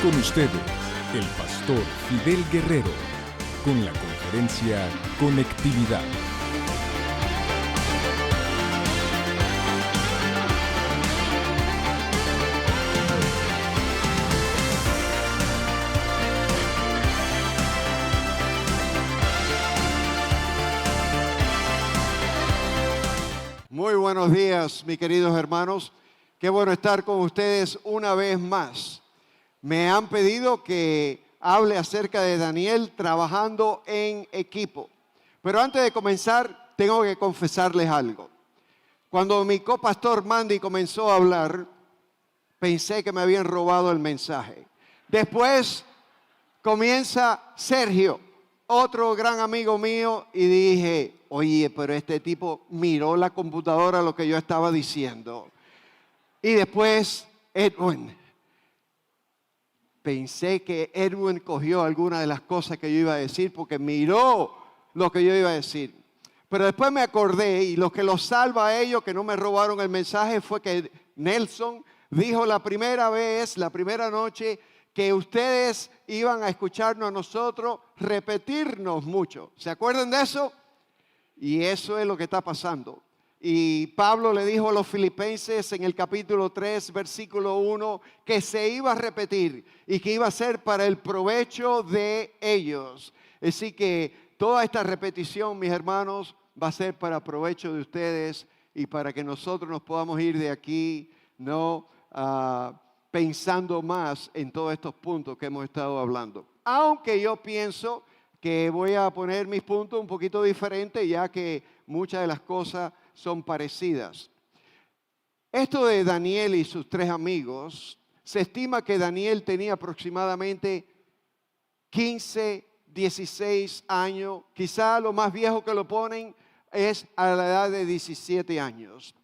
con ustedes, el pastor Fidel Guerrero, con la conferencia Conectividad. Muy buenos días, mis queridos hermanos. Qué bueno estar con ustedes una vez más. Me han pedido que hable acerca de Daniel trabajando en equipo. Pero antes de comenzar, tengo que confesarles algo. Cuando mi copastor Mandy comenzó a hablar, pensé que me habían robado el mensaje. Después comienza Sergio, otro gran amigo mío, y dije, oye, pero este tipo miró la computadora lo que yo estaba diciendo. Y después Edwin. Pensé que Edwin cogió alguna de las cosas que yo iba a decir porque miró lo que yo iba a decir. Pero después me acordé, y lo que los salva a ellos, que no me robaron el mensaje, fue que Nelson dijo la primera vez, la primera noche, que ustedes iban a escucharnos a nosotros repetirnos mucho. ¿Se acuerdan de eso? Y eso es lo que está pasando. Y Pablo le dijo a los filipenses en el capítulo 3, versículo 1, que se iba a repetir y que iba a ser para el provecho de ellos. Así que toda esta repetición, mis hermanos, va a ser para provecho de ustedes y para que nosotros nos podamos ir de aquí, no pensando más en todos estos puntos que hemos estado hablando. Aunque yo pienso que voy a poner mis puntos un poquito diferentes, ya que muchas de las cosas son parecidas. Esto de Daniel y sus tres amigos, se estima que Daniel tenía aproximadamente 15, 16 años. Quizá lo más viejo que lo ponen es a la edad de 17 años.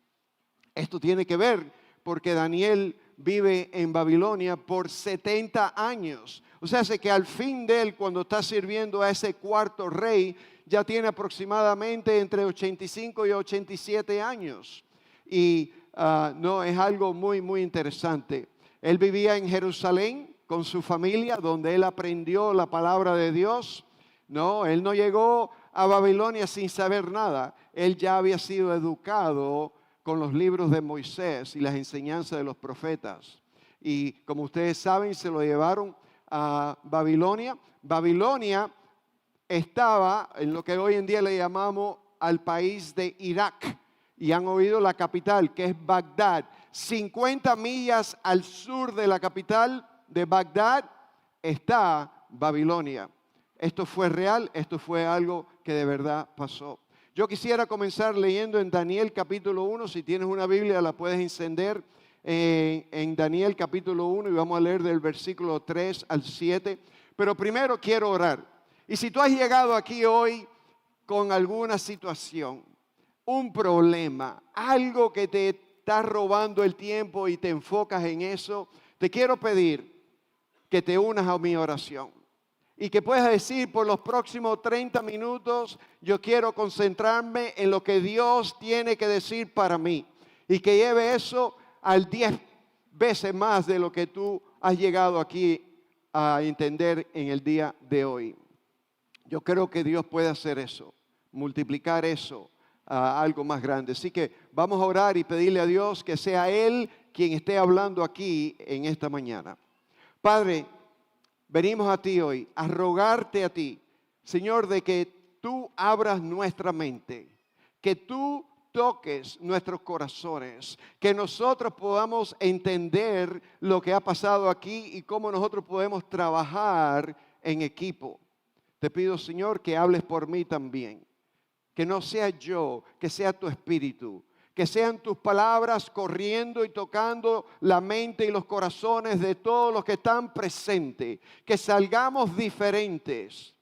Esto tiene que ver porque Daniel vive en Babilonia por 70 años. O sea, que al fin de él, cuando está sirviendo a ese cuarto rey, ya tiene aproximadamente entre 85 y 87 años. Y no, es algo muy, muy interesante. Él vivía en Jerusalén con su familia, donde él aprendió la palabra de Dios. No, él no llegó a Babilonia sin saber nada. Él ya había sido educado con los libros de Moisés y las enseñanzas de los profetas. Y como ustedes saben, se lo llevaron a Babilonia. Babilonia estaba en lo que hoy en día le llamamos al país de Irak. Y han oído la capital, que es Bagdad. 50 millas al sur de la capital de Bagdad está Babilonia. Esto fue real, esto fue algo que de verdad pasó. Yo quisiera comenzar leyendo en Daniel capítulo 1. Si tienes una Biblia la puedes encender en Daniel capítulo 1 y vamos a leer del versículo 3 al 7. Pero primero quiero orar. Y si tú has llegado aquí hoy con alguna situación, un problema, algo que te está robando el tiempo y te enfocas en eso, te quiero pedir que te unas a mi oración. Y que puedas decir por los próximos 30 minutos, yo quiero concentrarme en lo que Dios tiene que decir para mí. Y que lleve eso al 10 veces más de lo que tú has llegado aquí a entender en el día de hoy. Yo creo que Dios puede hacer eso, multiplicar eso a algo más grande. Así que vamos a orar y pedirle a Dios que sea Él quien esté hablando aquí en esta mañana. Padre, venimos a ti hoy a rogarte a ti, Señor, de que tú abras nuestra mente, que tú toques nuestros corazones, que nosotros podamos entender lo que ha pasado aquí y cómo nosotros podemos trabajar en equipo. Te pido, Señor, que hables por mí también, que no sea yo, que sea tu Espíritu, que sean tus palabras corriendo y tocando la mente y los corazones de todos los que están presentes, que salgamos diferentes.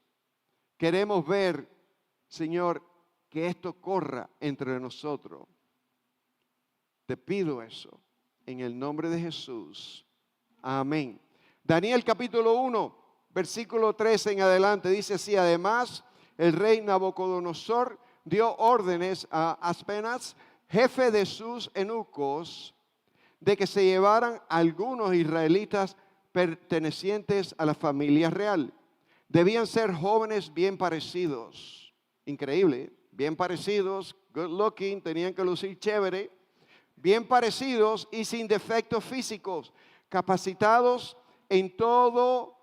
Queremos ver, Señor, que esto corra entre nosotros. Te pido eso en el nombre de Jesús. Amén. Daniel capítulo 1, versículo 13 en adelante dice así: además, el rey Nabucodonosor dio órdenes a Aspenaz, jefe de sus eunucos, de que se llevaran algunos israelitas pertenecientes a la familia real. Debían ser jóvenes bien parecidos. Increíble, bien parecidos, good looking, tenían que lucir chévere, bien parecidos y sin defectos físicos, capacitados en todo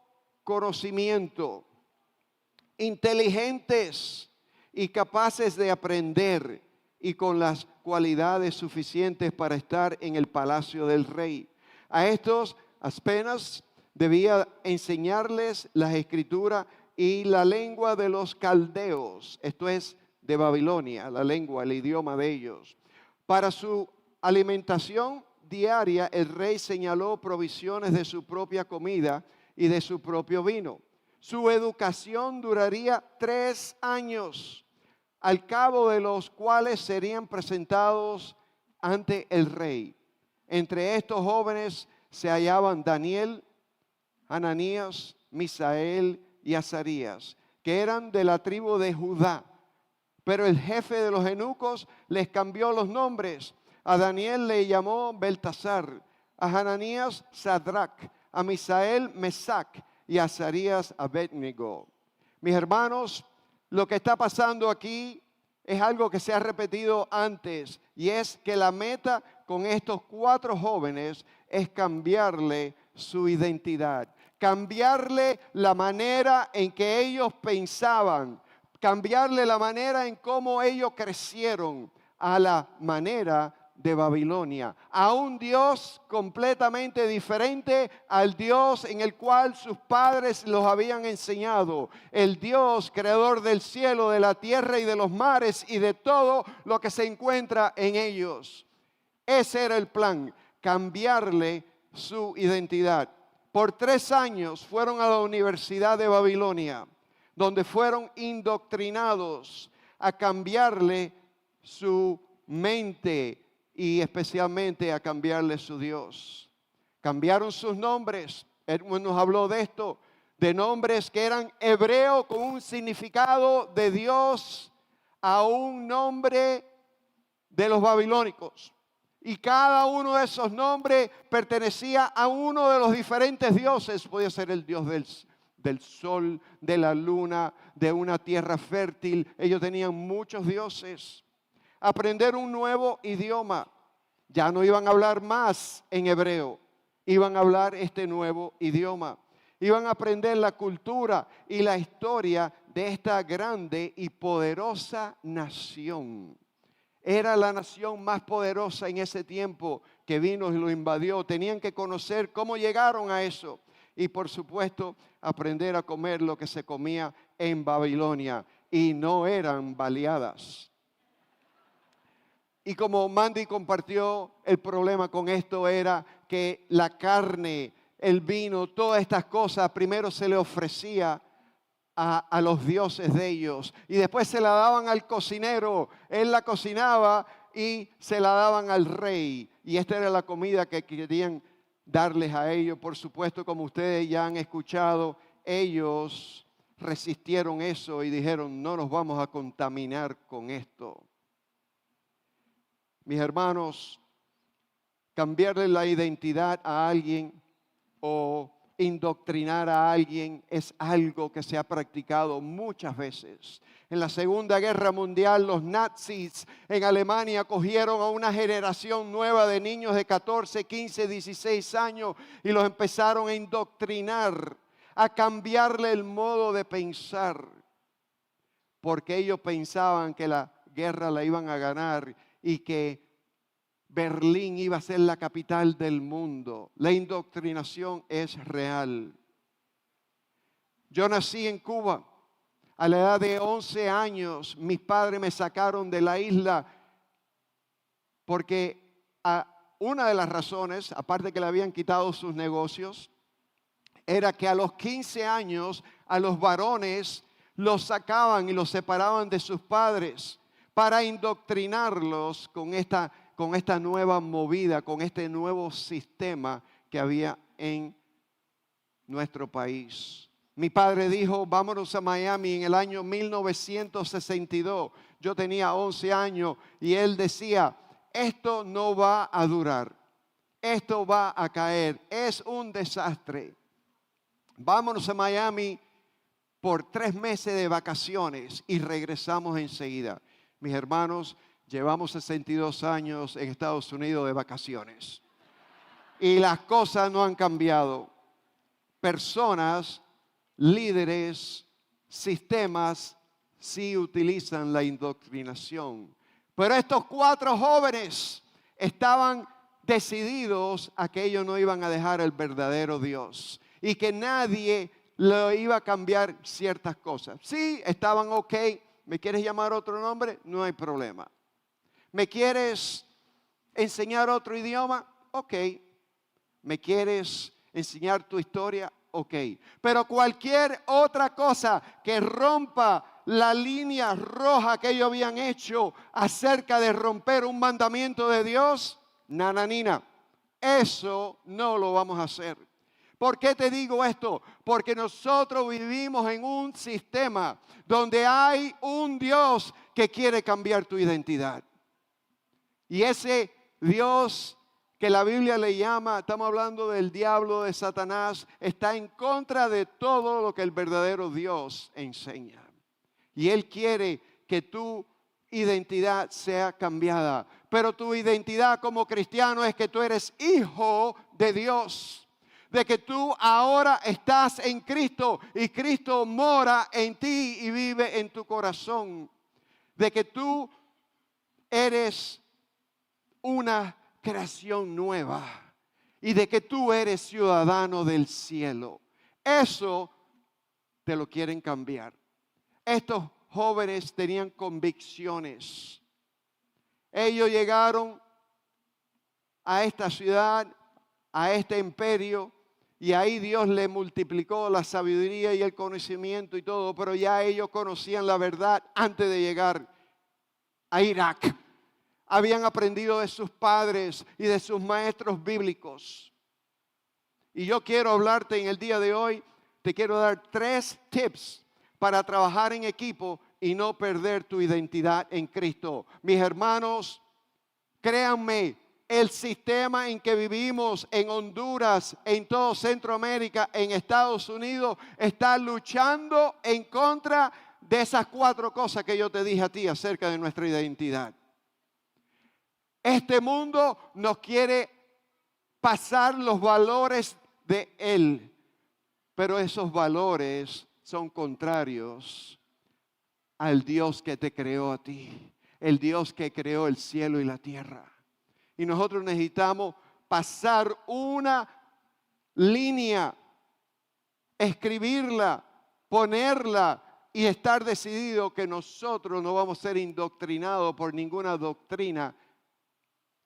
conocimiento, inteligentes y capaces de aprender y con las cualidades suficientes para estar en el palacio del rey. A estos apenas debía enseñarles las escrituras y la lengua de los caldeos, esto es de Babilonia, la lengua, el idioma de ellos. Para su alimentación diaria, el rey señaló provisiones de su propia comida y de su propio vino. Su educación duraría 3 años, al cabo de los cuales serían presentados ante el rey. Entre estos jóvenes se hallaban Daniel, Ananías, Misael y Azarías, que eran de la tribu de Judá. Pero el jefe de los eunucos les cambió los nombres. A Daniel le llamó Beltasar, a Ananías Sadrac, a Misael Mesac y a Azarías Abednego. Mis hermanos, lo que está pasando aquí es algo que se ha repetido antes, y es que la meta con estos 4 jóvenes es cambiarle su identidad, cambiarle la manera en que ellos pensaban, cambiarle la manera en cómo ellos crecieron a la manera de Babilonia, a un Dios completamente diferente al Dios en el cual sus padres los habían enseñado, el Dios creador del cielo, de la tierra y de los mares y de todo lo que se encuentra en ellos. Ese era el plan, cambiarle su identidad. Por 3 años fueron a la Universidad de Babilonia, donde fueron indoctrinados a cambiarle su mente y especialmente a cambiarle su Dios. Cambiaron sus nombres. Edwin nos habló de esto, de nombres que eran hebreos con un significado de Dios a un nombre de los babilónicos. Y cada uno de esos nombres pertenecía a uno de los diferentes dioses. Podía ser el dios del sol, de la luna, de una tierra fértil. Ellos tenían muchos dioses. Aprender un nuevo idioma. Ya no iban a hablar más en hebreo, iban a hablar este nuevo idioma. Iban a aprender la cultura y la historia de esta grande y poderosa nación. Era la nación más poderosa en ese tiempo que vino y lo invadió. Tenían que conocer cómo llegaron a eso. Y por supuesto, aprender a comer lo que se comía en Babilonia. Y no eran baleadas. Y como Mandy compartió, el problema con esto era que la carne, el vino, todas estas cosas, primero se le ofrecía a los dioses de ellos. Y después se la daban al cocinero. Él la cocinaba y se la daban al rey. Y esta era la comida que querían darles a ellos. Por supuesto, como ustedes ya han escuchado, ellos resistieron eso y dijeron, no nos vamos a contaminar con esto. Mis hermanos, cambiarle la identidad a alguien o indoctrinar a alguien es algo que se ha practicado muchas veces. En la Segunda Guerra Mundial, los nazis en Alemania cogieron a una generación nueva de niños de 14, 15, 16 años y los empezaron a indoctrinar, a cambiarle el modo de pensar, porque ellos pensaban que la guerra la iban a ganar y que Berlín iba a ser la capital del mundo. La indoctrinación es real. Yo nací en Cuba. A la edad de 11 años, mis padres me sacaron de la isla porque una de las razones, aparte que le habían quitado sus negocios, era que a los 15 años a los varones los sacaban y los separaban de sus padres para indoctrinarlos con esta nueva movida, con este nuevo sistema que había en nuestro país. Mi padre dijo, vámonos a Miami en el año 1962. Yo tenía 11 años y él decía, esto no va a durar, esto va a caer, es un desastre. vámonos a Miami por 3 meses de vacaciones y regresamos enseguida. Mis hermanos, llevamos 62 años en Estados Unidos de vacaciones. Y las cosas no han cambiado. Personas, líderes, sistemas, sí utilizan la indoctrinación. Pero estos 4 jóvenes estaban decididos a que ellos no iban a dejar el verdadero Dios. Y que nadie le iba a cambiar ciertas cosas. Sí, estaban ok. ¿Me quieres llamar otro nombre? No hay problema. ¿Me quieres enseñar otro idioma? Ok. ¿Me quieres enseñar tu historia? Ok. Pero cualquier otra cosa que rompa la línea roja que ellos habían hecho acerca de romper un mandamiento de Dios, nananina, eso no lo vamos a hacer. ¿Por qué te digo esto? Porque nosotros vivimos en un sistema donde hay un Dios que quiere cambiar tu identidad. Y ese Dios que la Biblia le llama, estamos hablando del diablo, de Satanás, está en contra de todo lo que el verdadero Dios enseña. Y Él quiere que tu identidad sea cambiada. Pero tu identidad como cristiano es que tú eres hijo de Dios. De que tú ahora estás en Cristo y Cristo mora en ti y vive en tu corazón. De que tú eres una creación nueva y de que tú eres ciudadano del cielo. Eso te lo quieren cambiar. Estos jóvenes tenían convicciones. Ellos llegaron a esta ciudad, a este imperio, y ahí Dios le multiplicó la sabiduría y el conocimiento y todo, pero ya ellos conocían la verdad antes de llegar a Irak. Habían aprendido de sus padres y de sus maestros bíblicos. Y yo quiero hablarte en el día de hoy, te quiero dar 3 tips para trabajar en equipo y no perder tu identidad en Cristo. Mis hermanos, créanme, el sistema en que vivimos en Honduras, en todo Centroamérica, en Estados Unidos, está luchando en contra de esas 4 cosas que yo te dije a ti acerca de nuestra identidad. Este mundo nos quiere pasar los valores de Él, pero esos valores son contrarios al Dios que te creó a ti, el Dios que creó el cielo y la tierra. Y nosotros necesitamos pasar una línea, escribirla, ponerla y estar decidido que nosotros no vamos a ser indoctrinados por ninguna doctrina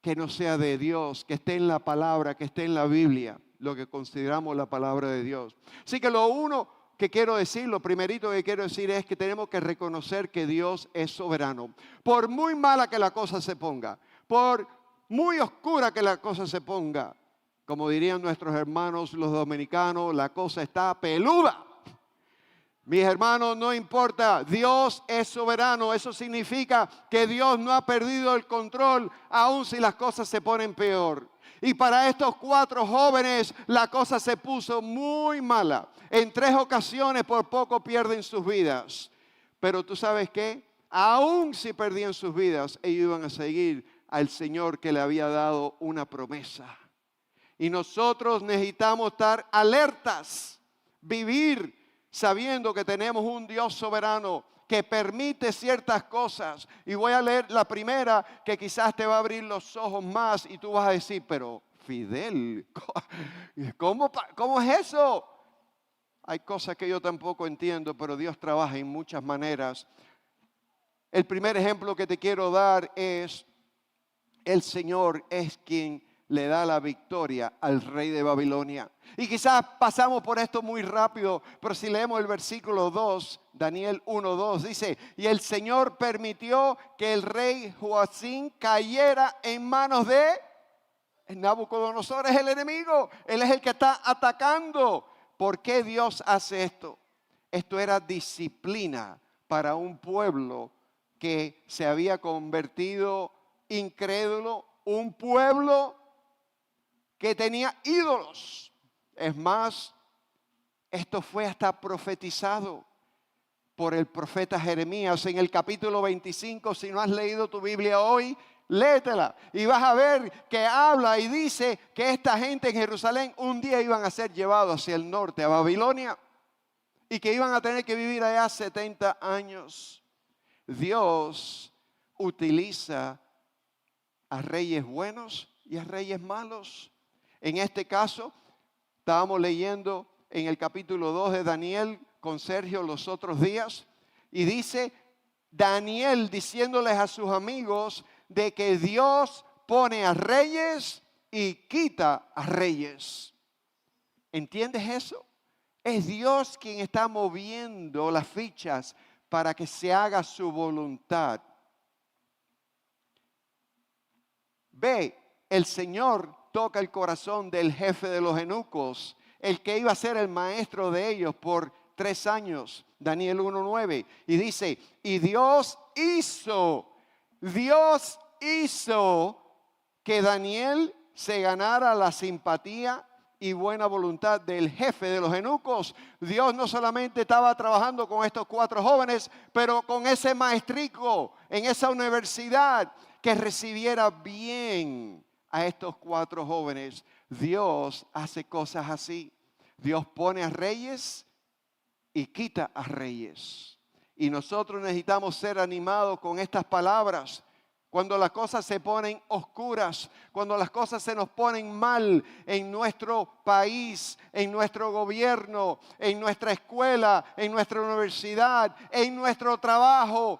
que no sea de Dios, que esté en la palabra, que esté en la Biblia, lo que consideramos la palabra de Dios. Así que lo primerito que quiero decir es que tenemos que reconocer que Dios es soberano. Por muy mala que la cosa se ponga, por muy oscura que la cosa se ponga, como dirían nuestros hermanos los dominicanos, la cosa está peluda. Mis hermanos, no importa, Dios es soberano. Eso significa que Dios no ha perdido el control, aun si las cosas se ponen peor. Y para estos 4 jóvenes la cosa se puso muy mala. En 3 ocasiones por poco pierden sus vidas. Pero tú sabes qué, aun si perdían sus vidas, ellos iban a seguir al Señor que le había dado una promesa. Y nosotros necesitamos estar alertas, vivir sabiendo que tenemos un Dios soberano que permite ciertas cosas. Y voy a leer la primera que quizás te va a abrir los ojos más y tú vas a decir, pero Fidel, ¿cómo es eso? Hay cosas que yo tampoco entiendo, pero Dios trabaja en muchas maneras. El primer ejemplo que te quiero dar es, el Señor es quien le da la victoria al rey de Babilonia. Y quizás pasamos por esto muy rápido, pero si leemos el versículo 2, Daniel 1:2, dice, y el Señor permitió que el rey Joacim cayera en manos de Nabucodonosor. Es el enemigo, él es el que está atacando. ¿Por qué Dios hace esto? Esto era disciplina para un pueblo que se había convertido incrédulo, un pueblo que tenía ídolos. Es más, Esto fue hasta profetizado por el profeta Jeremías en el capítulo 25. Si no has leído tu Biblia hoy, léetela y vas a ver que habla y dice que esta gente en Jerusalén un día iban a ser llevados hacia el norte, a Babilonia, y que iban a tener que vivir allá 70 años. Dios utiliza a reyes buenos y a reyes malos. En este caso, estábamos leyendo en el capítulo 2 de Daniel con Sergio los otros días, y dice Daniel diciéndoles a sus amigos de que Dios pone a reyes y quita a reyes. ¿Entiendes eso? Es Dios quien está moviendo las fichas para que se haga su voluntad. Ve, el Señor toca el corazón del jefe de los eunucos, el que iba a ser el maestro de ellos por 3 años, Daniel 1:9, y dice, y Dios hizo que Daniel se ganara la simpatía y buena voluntad del jefe de los eunucos. Dios no solamente estaba trabajando con estos 4 jóvenes, pero con ese maestrico en esa universidad que recibiera bien a estos 4 jóvenes. Dios hace cosas así. Dios pone a reyes y quita a reyes. Y nosotros necesitamos ser animados con estas palabras. Cuando las cosas se ponen oscuras, cuando las cosas se nos ponen mal en nuestro país, en nuestro gobierno, en nuestra escuela, en nuestra universidad, en nuestro trabajo,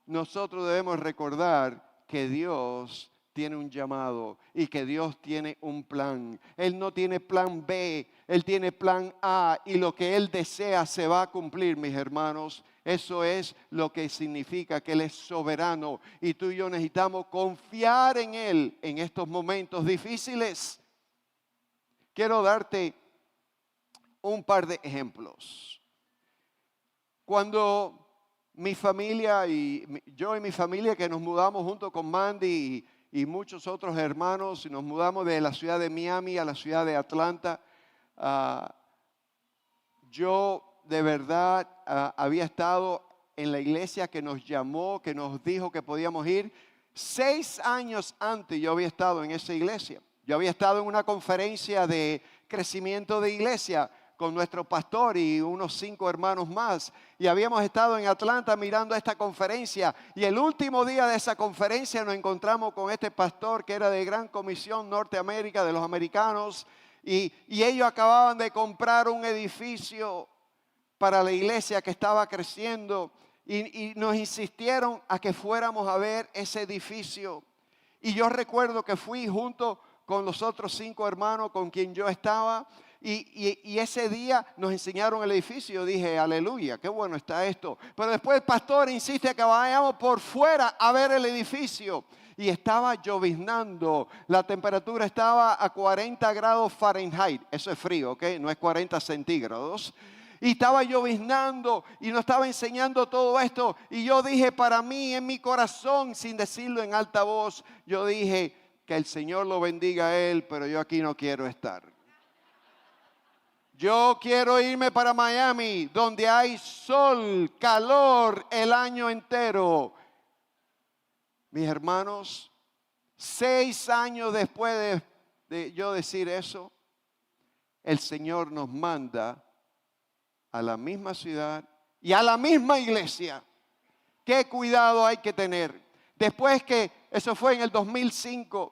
nosotros debemos recordar que Dios tiene un llamado y que Dios tiene un plan. Él no tiene plan B, Él tiene plan A, y lo que Él desea se va a cumplir, mis hermanos. Eso es lo que significa que Él es soberano, y tú y yo necesitamos confiar en Él en estos momentos difíciles. Quiero darte un par de ejemplos. Cuando mi familia yo y mi familia, que nos mudamos junto con Mandy y muchos otros hermanos, y nos mudamos de la ciudad de Miami a la ciudad de Atlanta, yo de verdad había estado en la iglesia que nos llamó, que nos dijo que podíamos ir. 6 años antes yo había estado en esa iglesia. Yo había estado en una conferencia de crecimiento de iglesia con nuestro pastor y unos 5 hermanos más, y habíamos estado en Atlanta mirando esta conferencia, y el último día de esa conferencia nos encontramos con este pastor que era de Gran Comisión Norteamérica, de los americanos, y ellos acababan de comprar un edificio para la iglesia que estaba creciendo, y nos insistieron a que fuéramos a ver ese edificio. Y yo recuerdo que fui junto con los otros 5 hermanos con quien yo estaba, y ese día nos enseñaron el edificio. Yo dije, aleluya, qué bueno está esto. Pero después el pastor insiste a que vayamos por fuera a ver el edificio. Y estaba lloviznando, la temperatura estaba a 40 grados Fahrenheit. Eso es frío, ¿ok? No es 40 centígrados. Y estaba lloviznando y nos estaba enseñando todo esto. Y yo dije para mí, en mi corazón, sin decirlo en alta voz, yo dije, que el Señor lo bendiga a él, pero yo aquí no quiero estar. Yo quiero irme para Miami, donde hay sol, calor el año entero. Mis hermanos, 6 años después de yo decir eso, el Señor nos manda a la misma ciudad y a la misma iglesia. ¿Qué cuidado hay que tener? Después que eso fue en el 2005,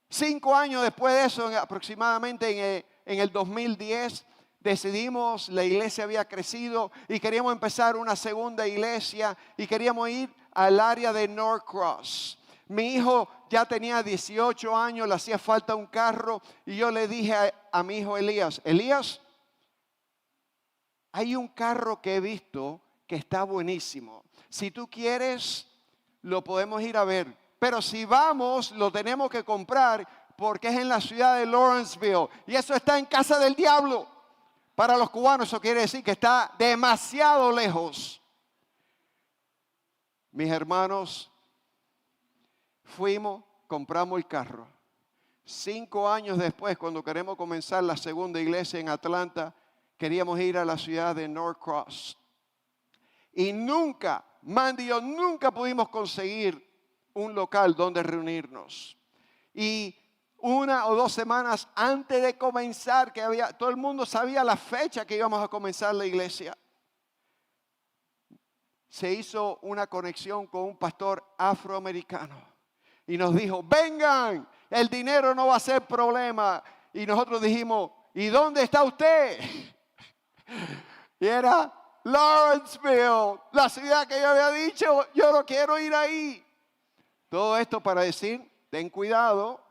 5 años después de eso, aproximadamente en el 2010, decidimos, la iglesia había crecido y queríamos empezar una segunda iglesia y queríamos ir al área de Norcross. Mi hijo ya tenía 18 años, le hacía falta un carro, y yo le dije a mi hijo Elías, hay un carro que he visto que está buenísimo. Si tú quieres, lo podemos ir a ver. Pero si vamos, lo tenemos que comprar porque es en la ciudad de Lawrenceville. Y eso está en casa del diablo. Para los cubanos eso quiere decir que está demasiado lejos. Mis hermanos, fuimos, compramos el carro. 5 años después, cuando queremos comenzar la segunda iglesia en Atlanta, queríamos ir a la ciudad de Norcross. Y nunca, Mandy y yo, nunca pudimos conseguir un local donde reunirnos. Y 1 o 2 semanas antes de comenzar, todo el mundo sabía la fecha que íbamos a comenzar la iglesia, se hizo una conexión con un pastor afroamericano y nos dijo: vengan, el dinero no va a ser problema. Y nosotros dijimos: ¿y dónde está usted? Y era Lawrenceville, la ciudad que yo había dicho, yo no quiero ir ahí. Todo esto para decir, ten cuidado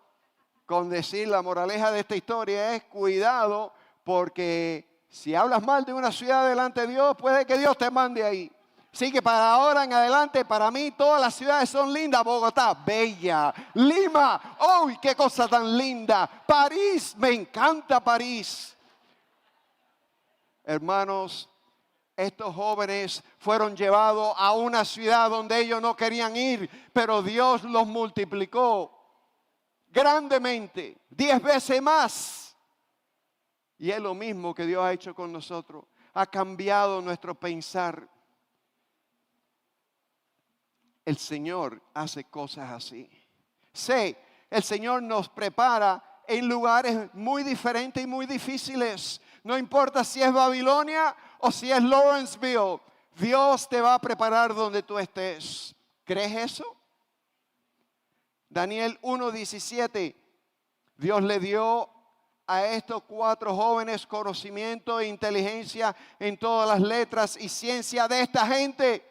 con decir, la moraleja de esta historia es cuidado, porque si hablas mal de una ciudad delante de Dios, puede que Dios te mande ahí. Así que para ahora en adelante, para mí todas las ciudades son lindas. Bogotá, bella. Lima, ¡uy, qué cosa tan linda! París, me encanta París. Hermanos, estos jóvenes fueron llevados a una ciudad donde ellos no querían ir, pero Dios los multiplicó grandemente, 10 veces más. Y es lo mismo que Dios ha hecho con nosotros. Ha cambiado nuestro pensar. El Señor hace cosas así. Sí, el Señor nos prepara en lugares muy diferentes y muy difíciles. No importa si es Babilonia o si es Lawrenceville, Dios te va a preparar donde tú estés. ¿Crees eso? Daniel 1:17, Dios le dio a estos 4 jóvenes conocimiento e inteligencia en todas las letras y ciencia de esta gente.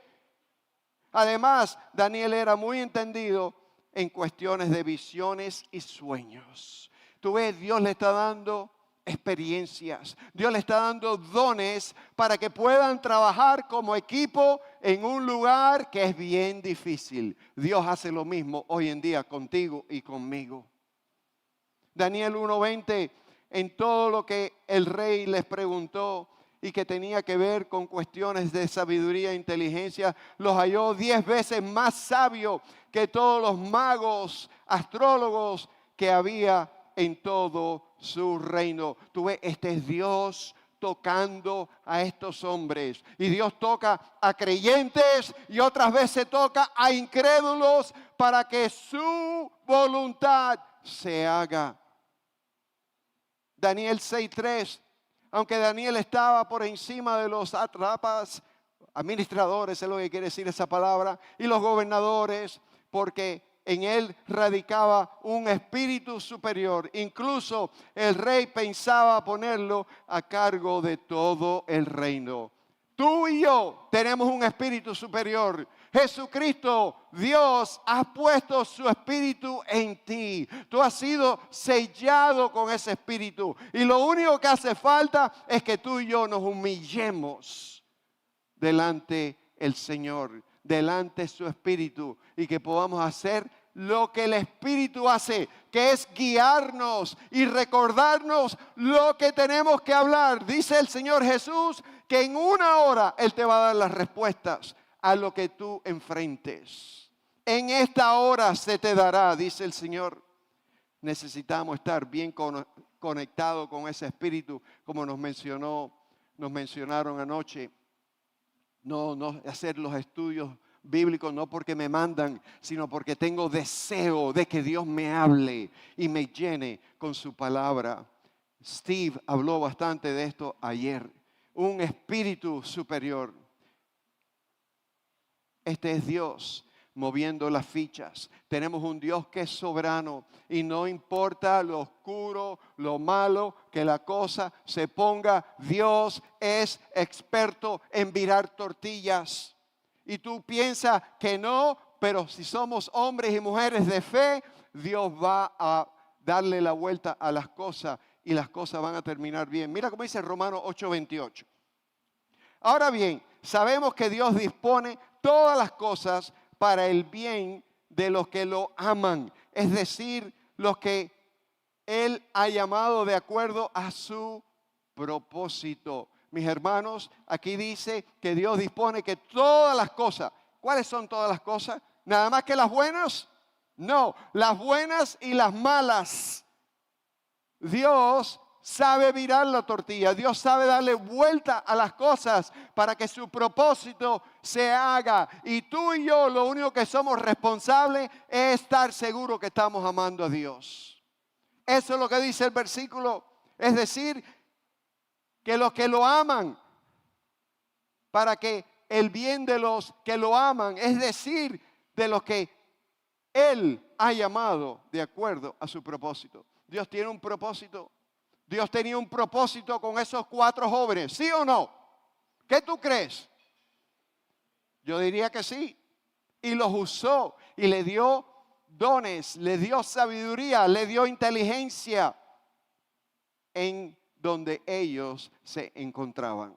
Además, Daniel era muy entendido en cuestiones de visiones y sueños. Tú ves, Dios le está dando experiencias. Dios le está dando dones para que puedan trabajar como equipo en un lugar que es bien difícil. Dios hace lo mismo hoy en día contigo y conmigo. Daniel 1:20, en todo lo que el rey les preguntó y que tenía que ver con cuestiones de sabiduría e inteligencia, los halló 10 veces más sabios que todos los magos, astrólogos que había en todo su reino. Tú ves, este es Dios tocando a estos hombres. Y Dios toca a creyentes y otras veces toca a incrédulos para que su voluntad se haga. Daniel 6:3. Aunque Daniel estaba por encima de los sátrapas, administradores, es lo que quiere decir esa palabra, y los gobernadores, porque en él radicaba un espíritu superior. Incluso el rey pensaba ponerlo a cargo de todo el reino. Tú y yo tenemos un espíritu superior. Jesucristo, Dios, ha puesto su espíritu en ti. Tú has sido sellado con ese espíritu. Y lo único que hace falta es que tú y yo nos humillemos delante del Señor, delante de su espíritu, y que podamos hacer lo que el Espíritu hace, que es guiarnos y recordarnos lo que tenemos que hablar. Dice el Señor Jesús que en 1 hora Él te va a dar las respuestas a lo que tú enfrentes. En esta hora se te dará, dice el Señor. Necesitamos estar bien conectados con ese Espíritu, como nos mencionaron anoche. No hacer los estudios bíblicos no porque me mandan, sino porque tengo deseo de que Dios me hable y me llene con su palabra. Steve habló bastante de esto ayer. Un espíritu superior. Este es Dios moviendo las fichas. Tenemos un Dios que es soberano y no importa lo oscuro, lo malo, que la cosa se ponga. Dios es experto en virar tortillas. Y tú piensas que no, pero si somos hombres y mujeres de fe, Dios va a darle la vuelta a las cosas y las cosas van a terminar bien. Mira cómo dice Romanos 8:28. Ahora bien, sabemos que Dios dispone todas las cosas para el bien de los que lo aman, es decir, los que Él ha llamado de acuerdo a su propósito. Mis hermanos, aquí dice que Dios dispone que todas las cosas, ¿cuáles son todas las cosas? ¿Nada más que las buenas? No, las buenas y las malas. Dios sabe virar la tortilla. Dios sabe darle vuelta a las cosas para que su propósito se haga. Y tú y yo lo único que somos responsables es estar seguros que estamos amando a Dios. Eso es lo que dice el versículo. Es decir, que los que lo aman, para que el bien de los que lo aman, es decir, de los que Él ha llamado de acuerdo a su propósito. Dios tiene un propósito. Dios tenía un propósito con esos 4 jóvenes, ¿sí o no? ¿Qué tú crees? Yo diría que sí. Y los usó y le dio dones, le dio sabiduría, le dio inteligencia en donde ellos se encontraban.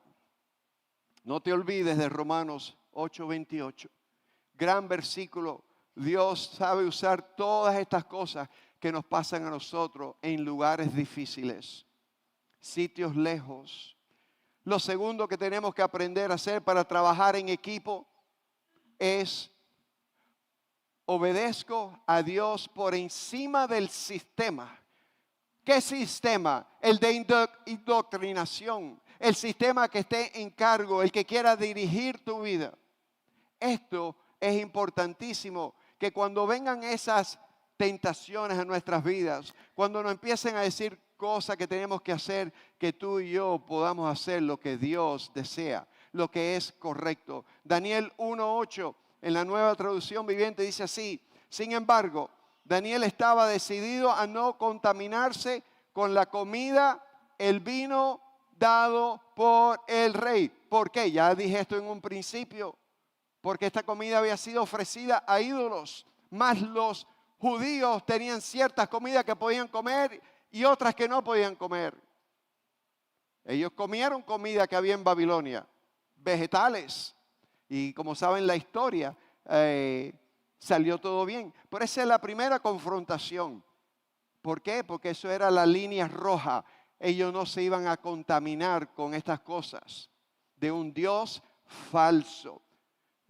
No te olvides de Romanos 8:28. Gran versículo. Dios sabe usar todas estas cosas que nos pasan a nosotros en lugares difíciles, sitios lejos. Lo segundo que tenemos que aprender a hacer para trabajar en equipo es obedezco a Dios por encima del sistema. ¿Qué sistema? El de indoctrinación, el sistema que esté en cargo, el que quiera dirigir tu vida. Esto es importantísimo, que cuando vengan esas tentaciones a nuestras vidas, cuando nos empiecen a decir cosas que tenemos que hacer, que tú y yo podamos hacer lo que Dios desea, lo que es correcto. Daniel 1:8 en la Nueva Traducción Viviente dice así: sin embargo, Daniel estaba decidido a no contaminarse con la comida, el vino dado por el rey. ¿Por qué? Ya dije esto en un principio. Porque esta comida había sido ofrecida a ídolos, más los judíos tenían ciertas comidas que podían comer y otras que no podían comer. Ellos comieron comida que había en Babilonia, vegetales, y como saben la historia, salió todo bien. Pero esa es la primera confrontación. ¿Por qué? Porque eso era la línea roja. Ellos no se iban a contaminar con estas cosas de un Dios falso.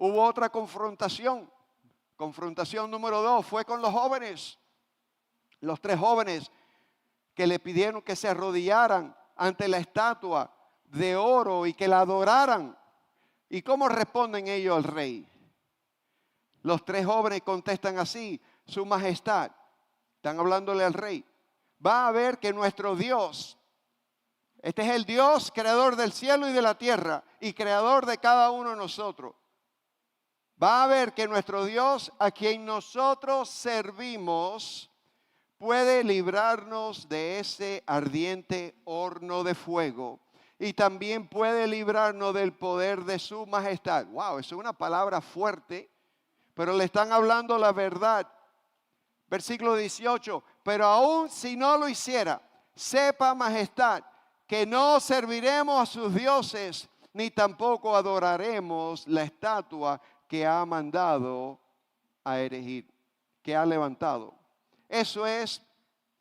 Hubo otra confrontación. Confrontación número 2 fue con los jóvenes. Los 3 jóvenes que le pidieron que se arrodillaran ante la estatua de oro y que la adoraran. ¿Y cómo responden ellos al rey? Los 3 jóvenes contestan así: Su Majestad, están hablándole al rey, va a ver que nuestro Dios, este es el Dios creador del cielo y de la tierra y creador de cada uno de nosotros. Va a ver que nuestro Dios, a quien nosotros servimos, puede librarnos de ese ardiente horno de fuego y también puede librarnos del poder de su majestad. Wow, eso es una palabra fuerte, pero le están hablando la verdad. Versículo 18, pero aún si no lo hiciera, sepa majestad que no serviremos a sus dioses, ni tampoco adoraremos la estatua que ha mandado a erigir, que ha levantado. Eso es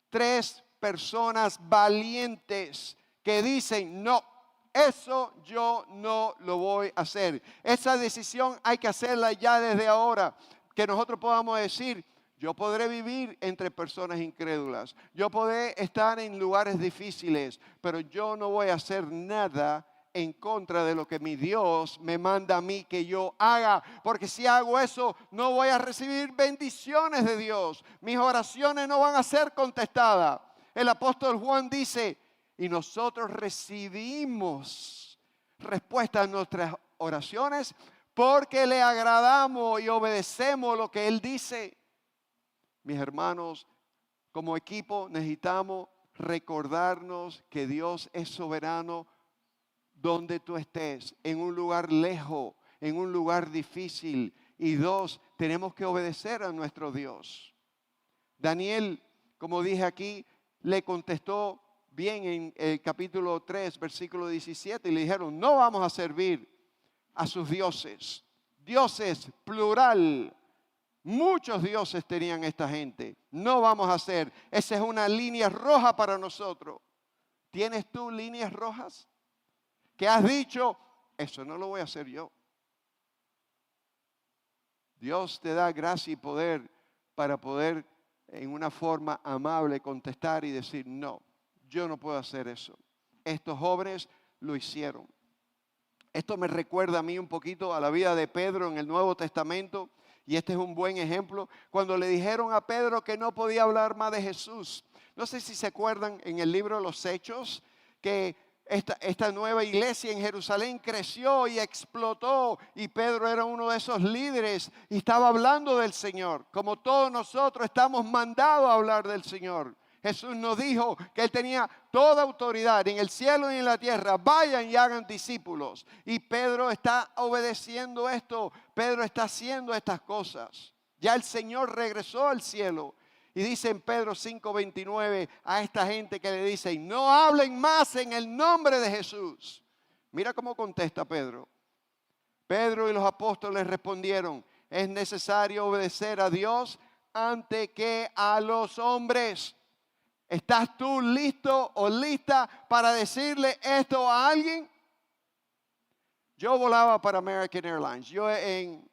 3 personas valientes que dicen: no, eso yo no lo voy a hacer. Esa decisión hay que hacerla ya desde ahora, que nosotros podamos decir: yo podré vivir entre personas incrédulas, yo podré estar en lugares difíciles, pero yo no voy a hacer nada en contra de lo que mi Dios me manda a mí que yo haga, porque si hago eso no voy a recibir bendiciones de Dios, mis oraciones no van a ser contestadas. El apóstol Juan dice: y nosotros recibimos respuesta a nuestras oraciones porque le agradamos y obedecemos lo que Él dice. Mis hermanos, como equipo necesitamos recordarnos que Dios es soberano donde tú estés, en un lugar lejos, en un lugar difícil. Y 2, tenemos que obedecer a nuestro Dios. Daniel, como dije aquí, le contestó bien en el capítulo 3, versículo 17, y le dijeron: no vamos a servir a sus dioses. Dioses, plural. Muchos dioses tenían esta gente. No vamos a hacer. Esa es una línea roja para nosotros. ¿Tienes tú líneas rojas? Que has dicho: eso no lo voy a hacer yo. Dios te da gracia y poder para poder en una forma amable contestar y decir: no, yo no puedo hacer eso. Estos jóvenes lo hicieron. Esto me recuerda a mí un poquito a la vida de Pedro en el Nuevo Testamento. Y este es un buen ejemplo. Cuando le dijeron a Pedro que no podía hablar más de Jesús. No sé si se acuerdan en el libro de los Hechos que esta nueva iglesia en Jerusalén creció y explotó. Y Pedro era uno de esos líderes y estaba hablando del Señor. Como todos nosotros estamos mandados a hablar del Señor. Jesús nos dijo que Él tenía toda autoridad en el cielo y en la tierra. Vayan y hagan discípulos. Y Pedro está obedeciendo esto. Pedro está haciendo estas cosas. Ya el Señor regresó al cielo. Y dice en Pedro 5:29 a esta gente que le dice, no hablen más en el nombre de Jesús. Mira cómo contesta Pedro. Pedro y los apóstoles respondieron, es necesario obedecer a Dios antes que a los hombres. ¿Estás tú listo o lista para decirle esto a alguien? Yo volaba para American Airlines. Yo en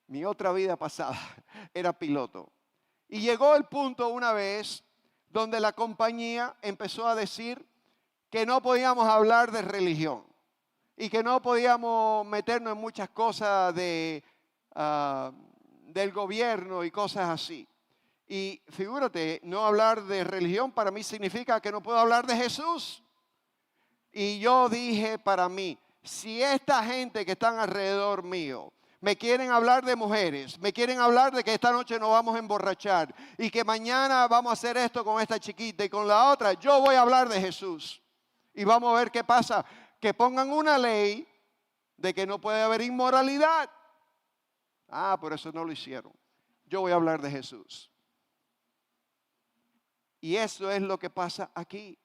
mi otra vida pasada era piloto. Y llegó el punto una vez donde la compañía empezó a decir que no podíamos hablar de religión y que no podíamos meternos en muchas cosas del gobierno y cosas así. Y figúrate, no hablar de religión para mí significa que no puedo hablar de Jesús. Y yo dije para mí, si esta gente que están alrededor mío me quieren hablar de mujeres, me quieren hablar de que esta noche nos vamos a emborrachar y que mañana vamos a hacer esto con esta chiquita y con la otra, yo voy a hablar de Jesús. Y vamos a ver qué pasa. Que pongan una ley de que no puede haber inmoralidad. Ah, por eso no lo hicieron. Yo voy a hablar de Jesús. Y eso es lo que pasa aquí.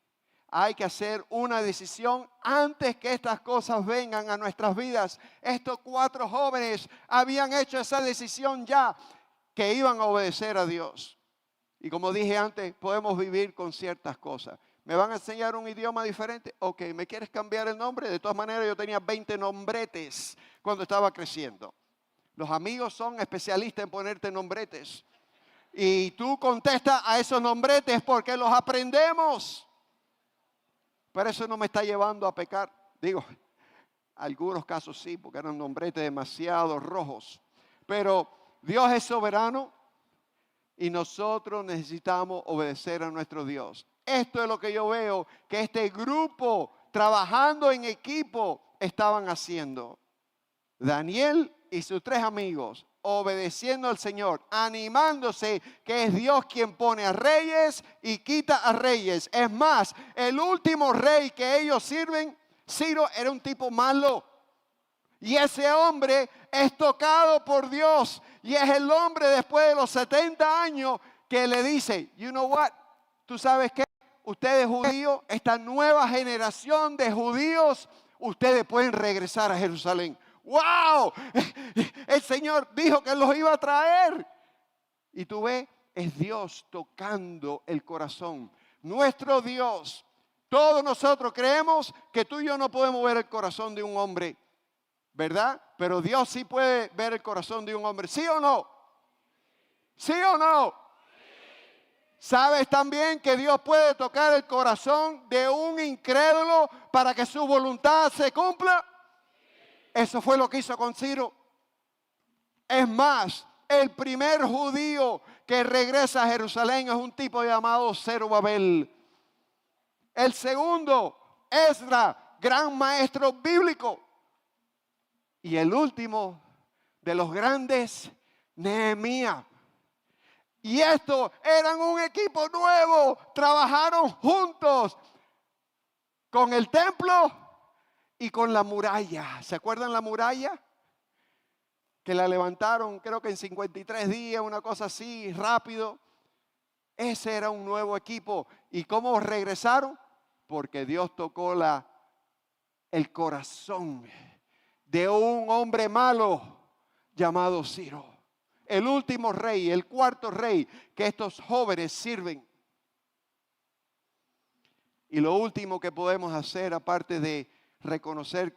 Hay que hacer una decisión antes que estas cosas vengan a nuestras vidas. Estos 4 jóvenes habían hecho esa decisión ya, que iban a obedecer a Dios. Y como dije antes, podemos vivir con ciertas cosas. ¿Me van a enseñar un idioma diferente? Ok, ¿me quieres cambiar el nombre? De todas maneras, yo tenía 20 nombretes cuando estaba creciendo. Los amigos son especialistas en ponerte nombretes. Y tú contestas a esos nombretes porque los aprendemos. Pero eso no me está llevando a pecar. Digo, algunos casos sí, porque eran nombretes demasiado rojos. Pero Dios es soberano y nosotros necesitamos obedecer a nuestro Dios. Esto es lo que yo veo que este grupo, trabajando en equipo, estaban haciendo. Daniel y sus 3 amigos, obedeciendo al Señor, animándose que es Dios quien pone a reyes y quita a reyes. Es más, el último rey que ellos sirven, Ciro, era un tipo malo. Y ese hombre es tocado por Dios. Y es el hombre después de los 70 años que le dice, you know what, ¿tú sabes qué? Ustedes judíos, esta nueva generación de judíos, ustedes pueden regresar a Jerusalén. ¡Wow! El Señor dijo que los iba a traer. Y tú ves, es Dios tocando el corazón. Nuestro Dios. Todos nosotros creemos que tú y yo no podemos ver el corazón de un hombre, ¿verdad? Pero Dios sí puede ver el corazón de un hombre. ¿Sí o no? ¿Sí o no? ¿Sabes también que Dios puede tocar el corazón de un incrédulo para que su voluntad se cumpla? Eso fue lo que hizo con Ciro. Es más, el primer judío que regresa a Jerusalén es un tipo llamado Zerubabel. El segundo, Esdra, gran maestro bíblico. Y el último de los grandes, Nehemías. Y estos eran un equipo nuevo, trabajaron juntos con el templo y con la muralla. ¿Se acuerdan la muralla? Que la levantaron creo que en 53 días, una cosa así, rápido. Ese era un nuevo equipo. ¿Y cómo regresaron? Porque Dios tocó el corazón de un hombre malo llamado Ciro. El último rey, el 4.º rey que estos jóvenes sirven. Y lo último que podemos hacer, aparte de reconocer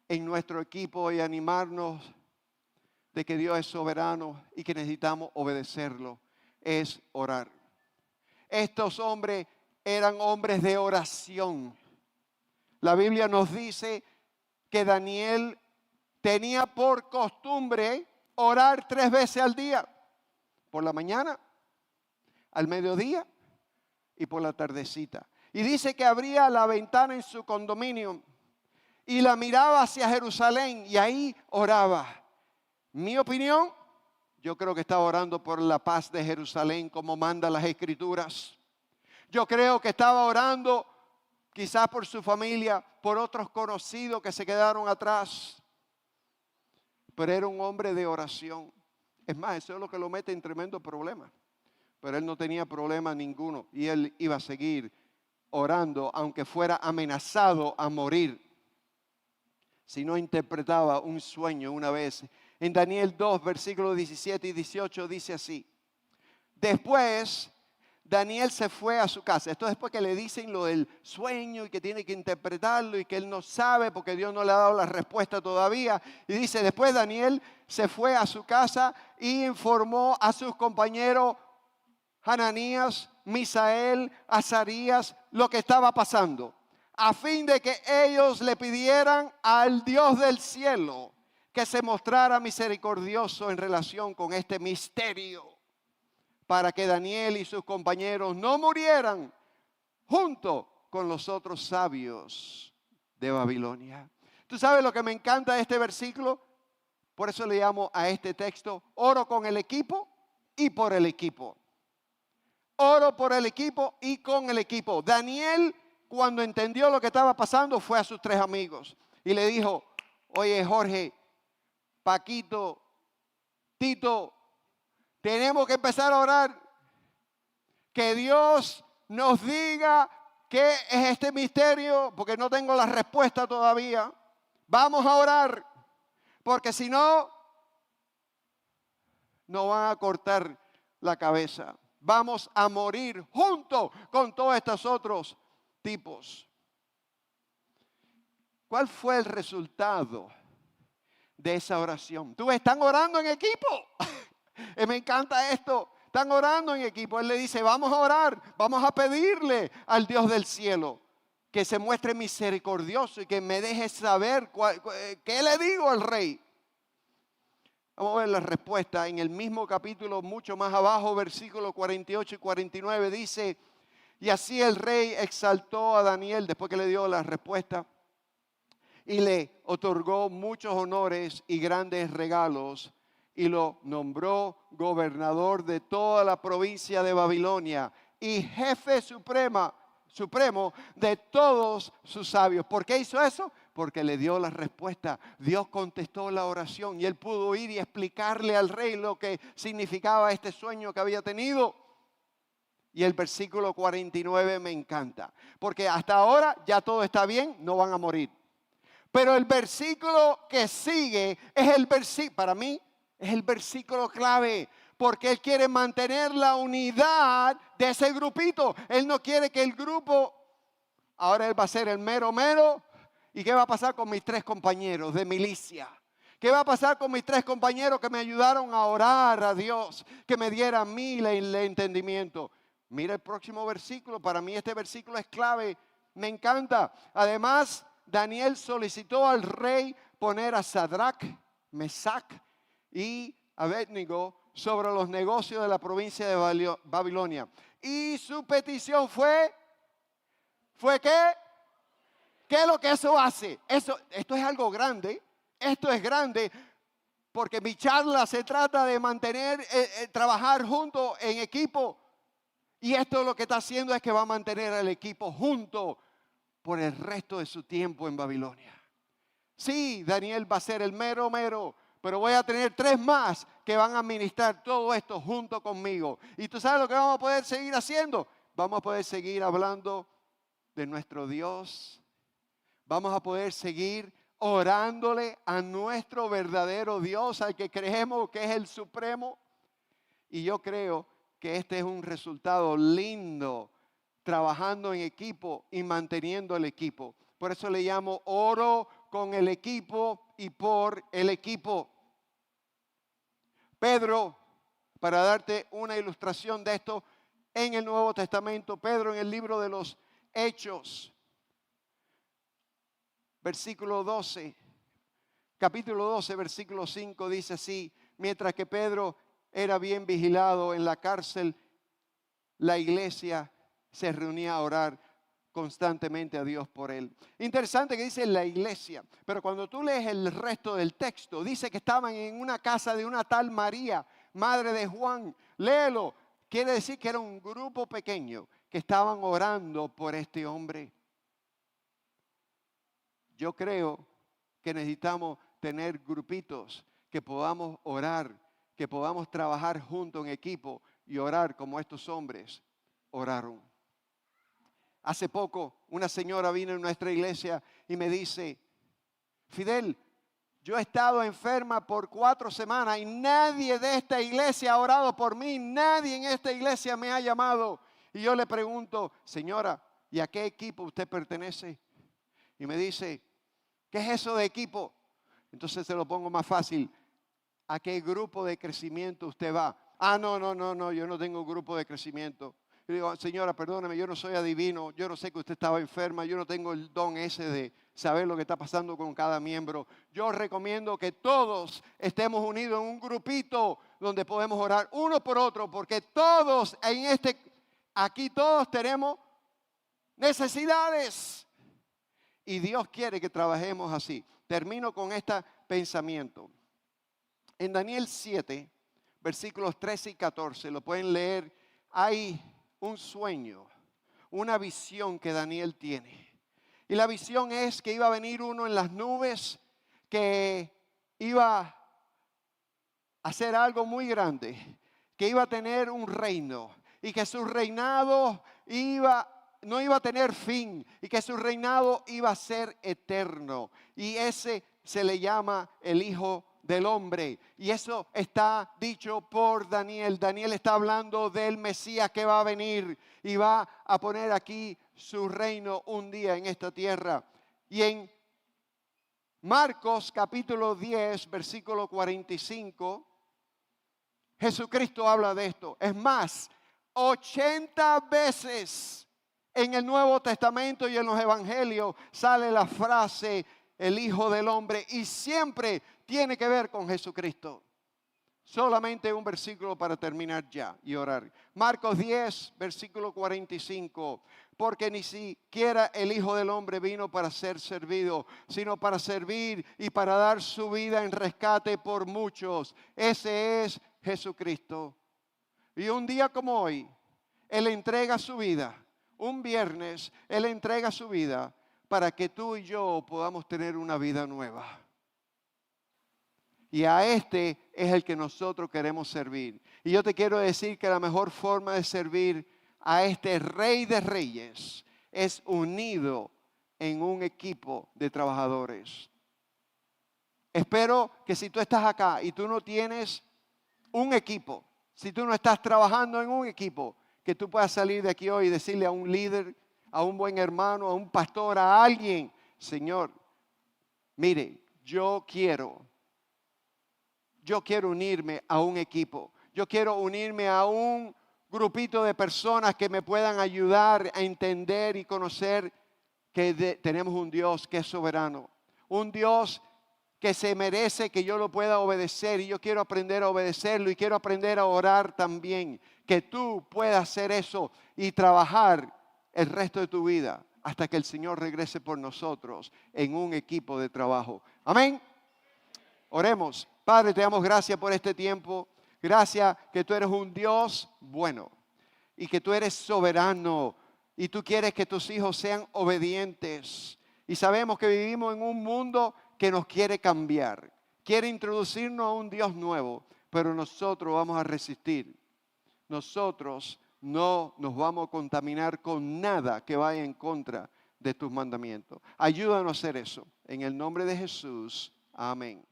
en nuestro equipo y animarnos de que Dios es soberano y que necesitamos obedecerlo, es orar. Estos hombres eran hombres de oración. La Biblia nos dice que Daniel tenía por costumbre orar 3 veces al día. Por la mañana, al mediodía y por la tardecita. Y dice que abría la ventana en su condominio y la miraba hacia Jerusalén y ahí oraba. Mi opinión, yo creo que estaba orando por la paz de Jerusalén como manda las Escrituras. Yo creo que estaba orando quizás por su familia, por otros conocidos que se quedaron atrás. Pero era un hombre de oración. Es más, eso es lo que lo mete en tremendo problema. Pero él no tenía problema ninguno y él iba a seguir orando aunque fuera amenazado a morir si no interpretaba un sueño una vez. En Daniel 2, versículos 17 y 18 dice así: después Daniel se fue a su casa. Esto es después que le dicen lo del sueño y que tiene que interpretarlo y que él no sabe porque Dios no le ha dado la respuesta todavía. Y dice, después Daniel se fue a su casa y informó a sus compañeros Hananías, Misael, Azarías lo que estaba pasando, a fin de que ellos le pidieran al Dios del cielo que se mostrara misericordioso en relación con este misterio, para que Daniel y sus compañeros no murieran junto con los otros sabios de Babilonia. ¿Tú sabes lo que me encanta de este versículo? Por eso le llamo a este texto, oro con el equipo y por el equipo. Oro por el equipo y con el equipo. Daniel, cuando entendió lo que estaba pasando, fue a sus 3 amigos y le dijo, oye Jorge, Paquito, Tito, tenemos que empezar a orar, que Dios nos diga qué es este misterio, porque no tengo la respuesta todavía. Vamos a orar, porque si no, nos van a cortar la cabeza. Vamos a morir junto con todos estos otros tipos. ¿Cuál fue el resultado de esa oración? Tú ves, están orando en equipo. Me encanta esto. Están orando en equipo. Él le dice, vamos a orar, vamos a pedirle al Dios del cielo que se muestre misericordioso y que me deje saber qué le digo al rey. Vamos a ver la respuesta en el mismo capítulo, mucho más abajo, versículos 48 y 49, dice, y así el rey exaltó a Daniel después que le dio la respuesta y le otorgó muchos honores y grandes regalos y lo nombró gobernador de toda la provincia de Babilonia y jefe supremo de todos sus sabios. ¿Por qué hizo eso? Porque le dio la respuesta. Dios contestó la oración y él pudo ir y explicarle al rey lo que significaba este sueño que había tenido. Y el versículo 49 me encanta, porque hasta ahora ya todo está bien, no van a morir. Pero el versículo que sigue es el versículo, para mí, es el versículo clave, porque él quiere mantener la unidad de ese grupito. Él no quiere que el grupo, ahora él va a ser el mero mero. ¿Y qué va a pasar con mis 3 compañeros de milicia? ¿Qué va a pasar con mis 3 compañeros que me ayudaron a orar a Dios, que me diera a mí el entendimiento? Mira el próximo versículo, para mí este versículo es clave, me encanta. Además, Daniel solicitó al rey poner a Sadrach, Mesac y Abednego sobre los negocios de la provincia de Babilonia. Y su petición ¿fue qué? ¿Qué es lo que eso hace? Esto es algo grande. Esto es grande porque mi charla se trata de mantener, trabajar juntos en equipo. Y esto lo que está haciendo es que va a mantener al equipo junto por el resto de su tiempo en Babilonia. Sí, Daniel va a ser el mero mero, pero voy a tener 3 más que van a administrar todo esto junto conmigo. ¿Y tú sabes lo que vamos a poder seguir haciendo? Vamos a poder seguir hablando de nuestro Dios. Vamos a poder seguir orándole a nuestro verdadero Dios, al que creemos que es el Supremo. Y yo creo que este es un resultado lindo, trabajando en equipo y manteniendo el equipo. Por eso le llamo oro con el equipo y por el equipo. Pedro, para darte una ilustración de esto, en el Nuevo Testamento. Pedro en el libro de los Hechos, versículo 12, capítulo 12, versículo 5 dice así: mientras que Pedro era bien vigilado en la cárcel, la iglesia se reunía a orar constantemente a Dios por él. Interesante que dice la iglesia, pero cuando tú lees el resto del texto, dice que estaban en una casa de una tal María, madre de Juan. Léelo. Quiere decir que era un grupo pequeño que estaban orando por este hombre. Yo creo que necesitamos tener grupitos que podamos orar, que podamos trabajar juntos en equipo y orar como estos hombres oraron. Hace poco una señora vino a nuestra iglesia y me dice: Fidel, yo he estado enferma por 4 semanas y nadie de esta iglesia ha orado por mí, nadie en esta iglesia me ha llamado. Y yo le pregunto: señora, ¿y a qué equipo usted pertenece? Y me dice: ¿qué es eso de equipo? Entonces se lo pongo más fácil: ¿a qué grupo de crecimiento usted va? Ah, no, yo no tengo grupo de crecimiento. Yo digo: señora, perdóneme, yo no soy adivino, yo no sé que usted estaba enferma, yo no tengo el don ese de saber lo que está pasando con cada miembro. Yo recomiendo que todos estemos unidos en un grupito donde podemos orar uno por otro, porque todos aquí todos tenemos necesidades. Y Dios quiere que trabajemos así. Termino con este pensamiento. En Daniel 7, versículos 13 y 14, lo pueden leer, hay un sueño, una visión que Daniel tiene. Y la visión es que iba a venir uno en las nubes, que iba a hacer algo muy grande, que iba a tener un reino y que su reinado no iba a tener fin y que su reinado iba a ser eterno. Y ese se le llama el Hijo del Hombre. Y eso está dicho por Daniel. Daniel está hablando del Mesías que va a venir y va a poner aquí su reino un día en esta tierra. Y en Marcos capítulo 10, versículo 45, Jesucristo habla de esto. Es más, 80 veces en el Nuevo Testamento y en los Evangelios sale la frase el Hijo del Hombre, y siempre tiene que ver con Jesucristo. Solamente un versículo para terminar ya y orar. Marcos 10, versículo 45. Porque ni siquiera el Hijo del Hombre vino para ser servido, sino para servir y para dar su vida en rescate por muchos. Ese es Jesucristo. Y un día como hoy, Él entrega su vida. Un viernes, Él entrega su vida para que tú y yo podamos tener una vida nueva. Y a este es el que nosotros queremos servir. Y yo te quiero decir que la mejor forma de servir a este Rey de Reyes es unido en un equipo de trabajadores. Espero que si tú estás acá y tú no tienes un equipo, si tú no estás trabajando en un equipo, que tú puedas salir de aquí hoy y decirle a un líder, a un buen hermano, a un pastor, a alguien: Señor, mire, yo quiero unirme a un equipo. Yo quiero unirme a un grupito de personas que me puedan ayudar a entender y conocer que tenemos un Dios que es soberano. Un Dios que se merece que yo lo pueda obedecer, y yo quiero aprender a obedecerlo y quiero aprender a orar también. Que tú puedas hacer eso y trabajar el resto de tu vida hasta que el Señor regrese por nosotros en un equipo de trabajo. Amén. Oremos. Padre, te damos gracias por este tiempo. Gracias que tú eres un Dios bueno y que tú eres soberano y tú quieres que tus hijos sean obedientes. Y sabemos que vivimos en un mundo que nos quiere cambiar, quiere introducirnos a un Dios nuevo, pero nosotros vamos a resistir. Nosotros no nos vamos a contaminar con nada que vaya en contra de tus mandamientos. Ayúdanos a hacer eso. En el nombre de Jesús. Amén.